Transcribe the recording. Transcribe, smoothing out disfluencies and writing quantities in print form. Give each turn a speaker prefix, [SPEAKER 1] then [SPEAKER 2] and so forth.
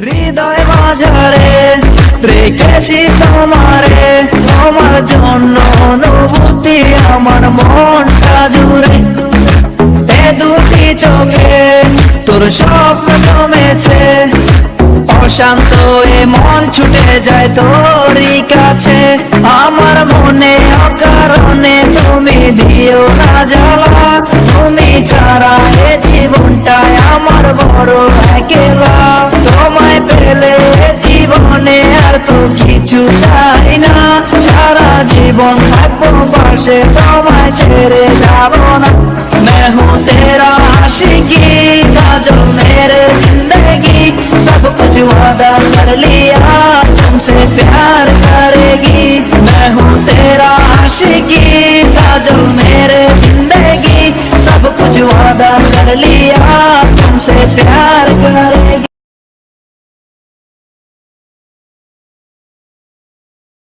[SPEAKER 1] হৃদয় মাঝারে রেখেছি তোমারে, তোমার জন্য অনুভূতি আমার মনটা জুড়ে। এ দুটি চোখে তোর স্বপ্ন জমেছে, অশান্ত এ মন ছুটে যায় তোরই কাছে। আমার মনে অকারণে তুমি দিও না জ্বালা, তুমি ছাড়া এ জীবনটাই আমার বড় একলা। তোমায় পেলে জীবনে আর তো কিছু চাই না, সারা জীবন থাকবো পাশে, তোমায় ছেড়ে যাবো না। मैं हूँ तेरा आशिकी काजल मेरे जिंदगी, सब कुछ वादा कर लिया तुमसे प्यार करेगी। मैं हूँ तेरा आशिकी काजल मेरे जिंदगी, सब कुछ वादा कर लिया तुमसे प्यार